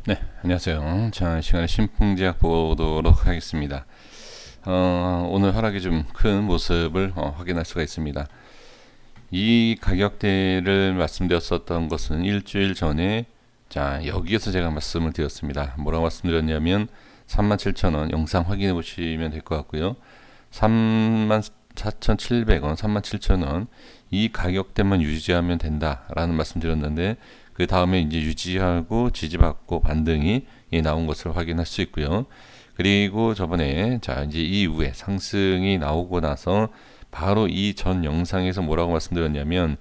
네, 안녕하세요. 자, 이 시간에 신풍제약 보도록 하겠습니다. 오늘 하락이 좀 큰 모습을 확인할 수가 있습니다. 이 가격대를 말씀드렸었던 것은 일주일 전에 자, 여기에서 제가 말씀을 드렸습니다. 뭐라고 말씀드렸냐면 37,000원 영상 확인해 보시면 될 것 같고요. 34,700원, 37,000원 이 가격대만 유지하면 된다라는 말씀드렸는데 그 다음에 이제 유지하고 지지받고 반등이 나온 것을 확인할 수 있고요. 그리고 저번에 자 이제 이후에 상승이 나오고 나서 바로 이 전 영상에서 뭐라고 말씀드렸냐면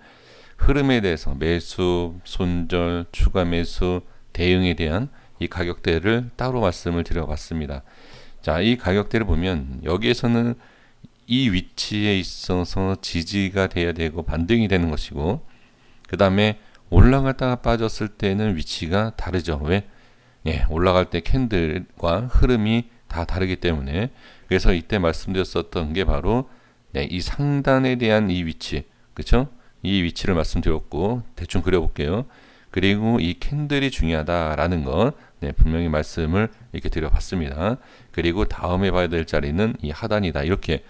흐름에 대해서 매수, 손절, 추가 매수, 대응에 대한 이 가격대를 따로 말씀을 드려봤습니다. 자, 이 가격대를 보면 여기에서는 이 위치에 있어서 지지가 돼야 되고 반등이 되는 것이고 그 다음에 올라갔다가 빠졌을 때는 위치가 다르죠. 왜? 올라갈 때 캔들과 흐름이 다 다르기 때문에 그래서 이때 말씀드렸었던 게 바로 이 상단에 대한 이 위치, 그렇죠? 이 위치를 말씀드렸고 대충 그려볼게요. 그리고 이 캔들이 중요하다라는 것 분명히 말씀을 이렇게 드려봤습니다. 그리고 다음에 봐야 될 자리는 이 하단이다 이렇게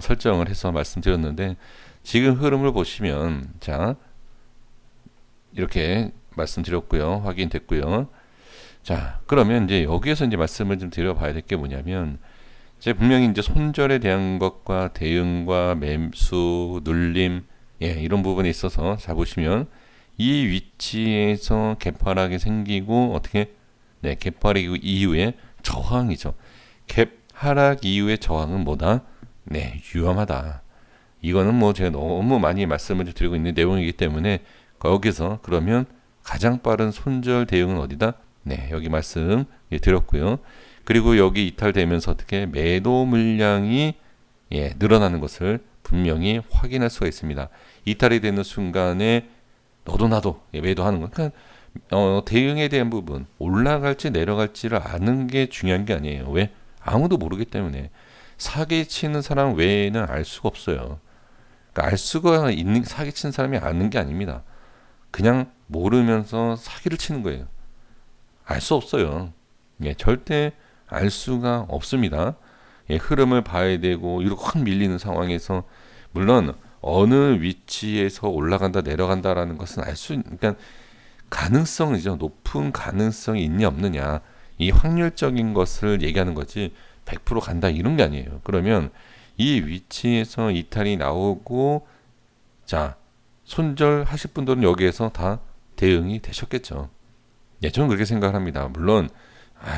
설정을 해서 말씀드렸는데 지금 흐름을 보시면 자 이렇게 말씀드렸고요. 확인됐고요. 자, 그러면 이제 여기에서 이제 말씀을 좀 드려봐야 될 게 뭐냐면, 이제 분명히 이제 손절에 대한 것과 대응과 매수, 눌림, 이런 부분에 있어서 자 보시면 이 위치에서 개파락이 생기고 어떻게 개파락 이후에 저항이죠. 갭 하락 이후의 저항은 뭐다? 위험하다. 이거는 뭐 제가 너무 많이 말씀을 드리고 있는 내용이기 때문에 거기서 그러면 가장 빠른 손절 대응은 어디다? 여기 말씀 드렸고요. 그리고 여기 이탈되면서 어떻게 매도 물량이 늘어나는 것을 분명히 확인할 수가 있습니다. 이탈이 되는 순간에 너도 나도 매도하는 거. 그러니까 대응에 대한 부분 올라갈지 내려갈지를 아는 게 중요한 게 아니에요. 왜? 아무도 모르기 때문에 사기 치는 사람 외에는 알 수가 없어요. 그러니까 알 수가 있는 사기 치는 사람이 아는 게 아닙니다. 그냥 모르면서 사기를 치는 거예요. 알 수 없어요. 절대 알 수가 없습니다. 흐름을 봐야 되고 이렇게 확 밀리는 상황에서 물론 어느 위치에서 올라간다 내려간다라는 것은 그러니까 가능성이죠. 높은 가능성이 있냐 없느냐 이 확률적인 것을 얘기하는 거지 100% 간다 이런 게 아니에요. 그러면 이 위치에서 이탈이 나오고 자 손절하실 분들은 여기에서 다 대응이 되셨겠죠. 저는 그렇게 생각을 합니다. 물론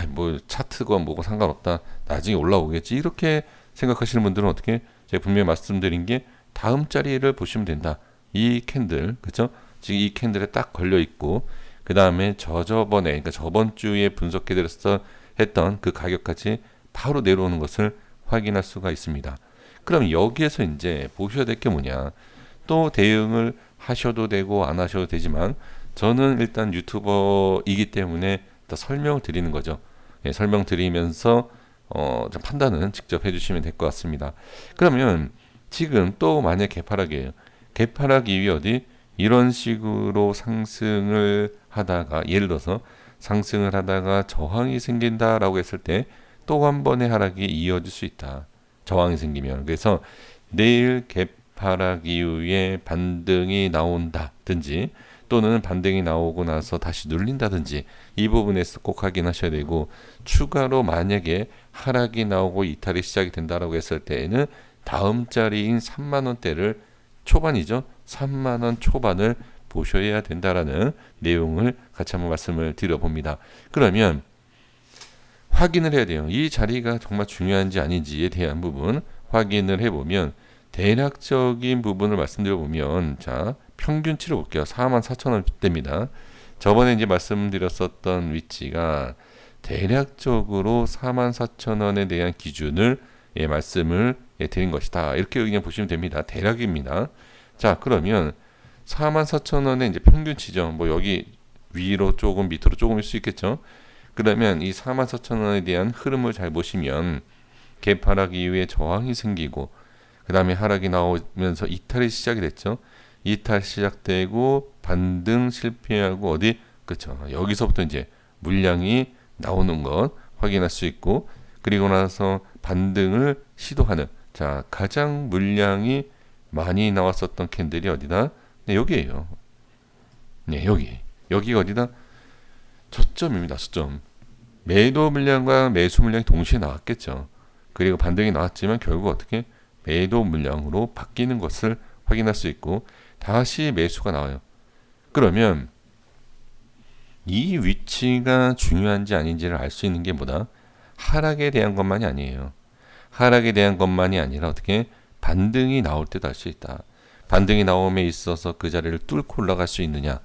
뭐 차트가 뭐고 상관없다. 나중에 올라오겠지. 이렇게 생각하시는 분들은 어떻게 제가 분명히 말씀드린 게 다음 자리를 보시면 된다. 이 캔들, 그렇죠? 지금 이 캔들에 딱 걸려 있고 그 다음에 저번에 그러니까 저번 주에 분석해드렸어 했던 그 가격까지 바로 내려오는 것을 확인할 수가 있습니다. 그럼 여기에서 이제 보셔야 될 게 뭐냐? 또 대응을 하셔도 되고 안 하셔도 되지만 저는 일단 유튜버이기 때문에 설명을 드리는 거죠. 설명드리면서 좀 판단은 직접 해주시면 될 것 같습니다. 그러면 지금 또 만약 개파락이에요. 개파락 이후에 어디 이런 식으로 상승을 하다가 예를 들어서 상승을 하다가 저항이 생긴다라고 했을 때 또 한 번의 하락이 이어질 수 있다. 저항이 생기면 그래서 내일 개파락 이후에 반등이 나온다든지 또는 반등이 나오고 나서 다시 눌린다든지 이 부분에서 꼭 확인하셔야 되고 추가로 만약에 하락이 나오고 이탈이 시작이 된다라고 했을 때에는 다음 자리인 3만 원대를 초반이죠. 3만 원 초반을 보셔야 된다라는 내용을 같이 한번 말씀을 드려봅니다. 그러면 확인을 해야 돼요. 이 자리가 정말 중요한지 아닌지에 대한 부분 확인을 해보면 대략적인 부분을 말씀드려보면 자 평균치를 볼게요. 44,000원대입니다. 저번에 이제 말씀드렸었던 위치가 대략적으로 44,000원에 대한 기준을 말씀을 드린 것이다. 이렇게 그냥 보시면 됩니다. 대략입니다. 자 그러면 44,000원의 이제 평균치죠. 뭐 여기 위로 조금 밑으로 조금일 수 있겠죠. 그러면 이 44,000원에 대한 흐름을 잘 보시면 개파락 이후에 저항이 생기고 그 다음에 하락이 나오면서 이탈이 시작이 됐죠. 이탈 시작되고 반등 실패하고 어디 그렇죠. 여기서부터 이제 물량이 나오는 것 확인할 수 있고, 그리고 나서 반등을 시도하는, 자, 가장 물량이 많이 나왔었던 캔들이 어디다? 네, 여기에요. 네, 여기가 어디다? 저점입니다. 저점. 매도 물량과 매수 물량이 동시에 나왔겠죠. 그리고 반등이 나왔지만 결국 어떻게 매도 물량으로 바뀌는 것을 확인할 수 있고, 다시 매수가 나와요. 그러면 이 위치가 중요한지 아닌지를 알 수 있는 게 뭐다? 하락에 대한 것만이 아니에요. 하락에 대한 것만이 아니라 어떻게 반등이 나올 때도 알 수 있다. 반등이 나옴에 있어서 그 자리를 뚫고 올라갈 수 있느냐,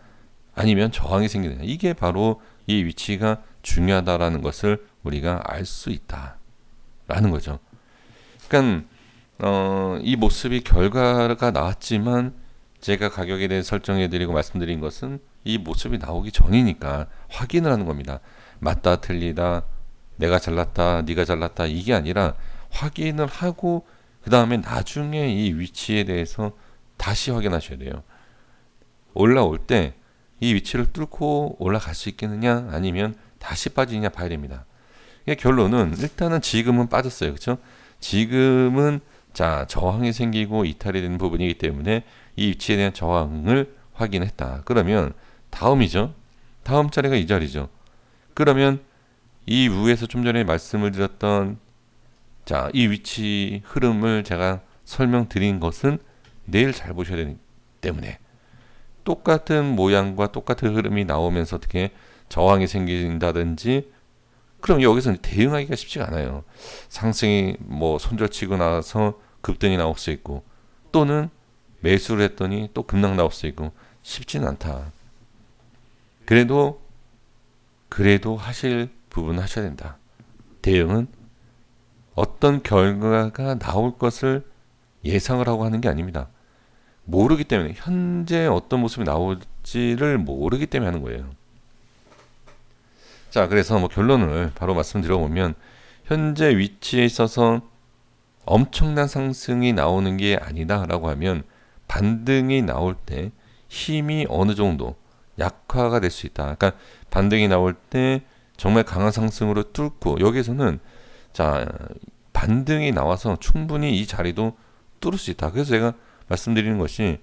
아니면 저항이 생기느냐. 이게 바로 이 위치가 중요하다라는 것을 우리가 알 수 있다라는 거죠. 그러니까 이 모습이 결과가 나왔지만 제가 가격에 대해 설정해드리고 말씀드린 것은 이 모습이 나오기 전이니까 확인을 하는 겁니다. 맞다 틀리다, 내가 잘났다 네가 잘났다, 이게 아니라 확인을 하고 그 다음에 나중에 이 위치에 대해서 다시 확인하셔야 돼요. 올라올 때 이 위치를 뚫고 올라갈 수 있겠느냐, 아니면 다시 빠지느냐 봐야 됩니다. 결론은 일단은 지금은 빠졌어요. 그렇죠? 지금은 자, 저항이 생기고 이탈이 되는 부분이기 때문에 이 위치에 대한 저항을 확인했다. 그러면 다음이죠. 다음 자리가 이 자리죠. 그러면 이 위에서 좀 전에 말씀을 드렸던, 자, 이 위치 흐름을 제가 설명드린 것은 내일 잘 보셔야 되기 때문에, 똑같은 모양과 똑같은 흐름이 나오면서 어떻게 저항이 생긴다든지, 그럼 여기서 대응하기가 쉽지가 않아요. 상승이 뭐 손절치고 나서 급등이 나올 수 있고, 또는 매수를 했더니 또 급락 나올 수 있고, 쉽지는 않다. 그래도 하실 부분은 하셔야 된다. 대응은 어떤 결과가 나올 것을 예상을 하고 하는 게 아닙니다. 모르기 때문에, 현재 어떤 모습이 나올지를 모르기 때문에 하는 거예요. 자, 그래서 뭐 결론을 바로 말씀드려보면, 현재 위치에 있어서 엄청난 상승이 나오는 게 아니다라고 하면, 반등이 나올 때 힘이 어느 정도 약화가 될 수 있다. 그러니까 반등이 나올 때 정말 강한 상승으로 뚫고, 여기서는 자, 반등이 나와서 충분히 이 자리도 뚫을 수 있다. 그래서 제가 말씀드리는 것이,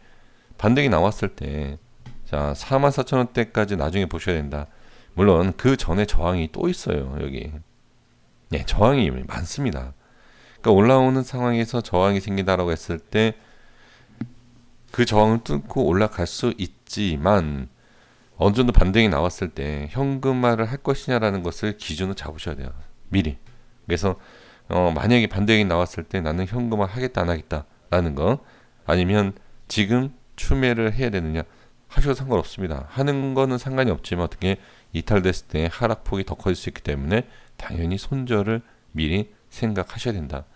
반등이 나왔을 때 자, 44,000원대까지 나중에 보셔야 된다. 물론 그 전에 저항이 또 있어요. 여기 네, 저항이 많습니다. 그러니까 올라오는 상황에서 저항이 생긴다라고 했을 때 그 저항을 뚫고 올라갈 수 있지만, 어느 정도 반등이 나왔을 때 현금화를 할 것이냐라는 것을 기준으로 잡으셔야 돼요. 미리. 그래서 만약에 반등이 나왔을 때 나는 현금화 하겠다 안 하겠다라는 거, 아니면 지금 추매를 해야 되느냐 하셔도 상관없습니다. 하는 거는 상관이 없지만 어떻게 이탈됐을 때 하락폭이 더 커질 수 있기 때문에 당연히 손절을 미리 생각하셔야 된다.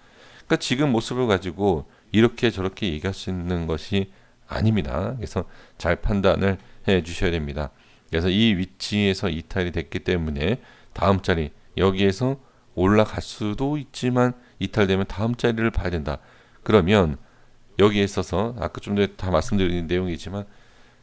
그러니까 지금 모습을 가지고 이렇게 저렇게 얘기할 수 있는 것이 아닙니다. 그래서 잘 판단을 해 주셔야 됩니다. 그래서 이 위치에서 이탈이 됐기 때문에 다음 자리, 여기에서 올라갈 수도 있지만 이탈되면 다음 자리를 봐야 된다. 그러면 여기에 있어서 아까 좀 전에 다 말씀드린 내용이지만,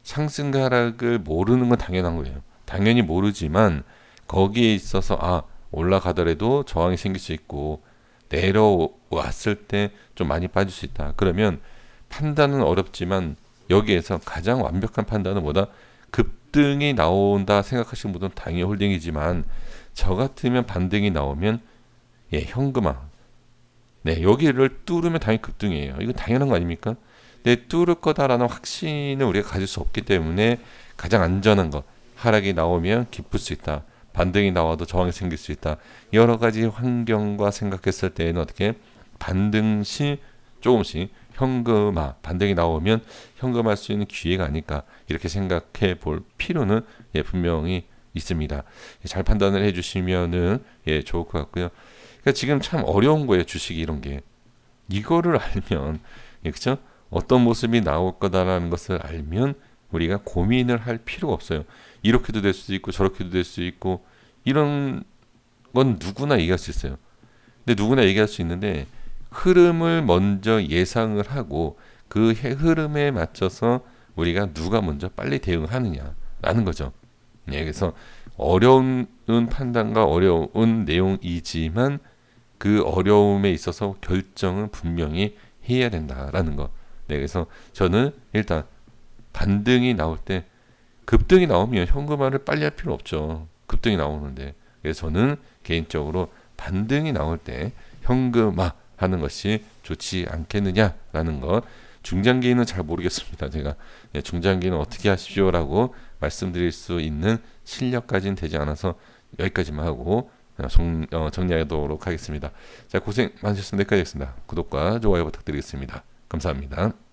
상승과 하락을 모르는 건 당연한 거예요. 당연히 모르지만 거기에 있어서 올라가더라도 저항이 생길 수 있고 내려왔을 때 좀 많이 빠질 수 있다. 그러면 판단은 어렵지만 여기에서 가장 완벽한 판단은 뭐다? 급등이 나온다 생각하시는 분들은 당연히 홀딩이지만, 저 같으면 반등이 나오면 현금화. 네, 여기를 뚫으면 당연히 급등이에요. 이건 당연한 거 아닙니까? 뚫을 거다라는 확신을 우리가 가질 수 없기 때문에 가장 안전한 것, 하락이 나오면 기쁠 수 있다. 반등이 나와도 저항이 생길 수 있다. 여러 가지 환경과 생각했을 때에는 어떻게 반등 시 조금씩 현금화, 반등이 나오면 현금할 수 있는 기회가 아닐까, 이렇게 생각해 볼 필요는 분명히 있습니다. 잘 판단을 해주시면은 좋을 것 같고요. 그러니까 지금 참 어려운 거예요, 주식이 이런 게. 이거를 알면, 그렇죠? 어떤 모습이 나올 거다라는 것을 알면 우리가 고민을 할 필요가 없어요. 이렇게도 될 수 있고 저렇게도 될 수 있고, 이런 건 누구나 얘기할 수 있어요. 근데 누구나 얘기할 수 있는데, 흐름을 먼저 예상을 하고 그 흐름에 맞춰서 우리가 누가 먼저 빨리 대응하느냐라는 거죠. 그래서 어려운 판단과 어려운 내용이지만 그 어려움에 있어서 결정은 분명히 해야 된다라는 거. 네, 그래서 저는 일단 반등이 나올 때 급등이 나오면 현금화를 빨리 할 필요 없죠. 급등이 나오는데. 그래서 저는 개인적으로 반등이 나올 때 현금화 하는 것이 좋지 않겠느냐라는 것. 중장기는 잘 모르겠습니다. 제가 중장기는 어떻게 하십시오라고 말씀드릴 수 있는 실력까지는 되지 않아서 여기까지만 하고 정리하도록 하겠습니다. 자, 고생 많으셨습니다. 여기까지 하겠습니다. 구독과 좋아요 부탁드리겠습니다. 감사합니다.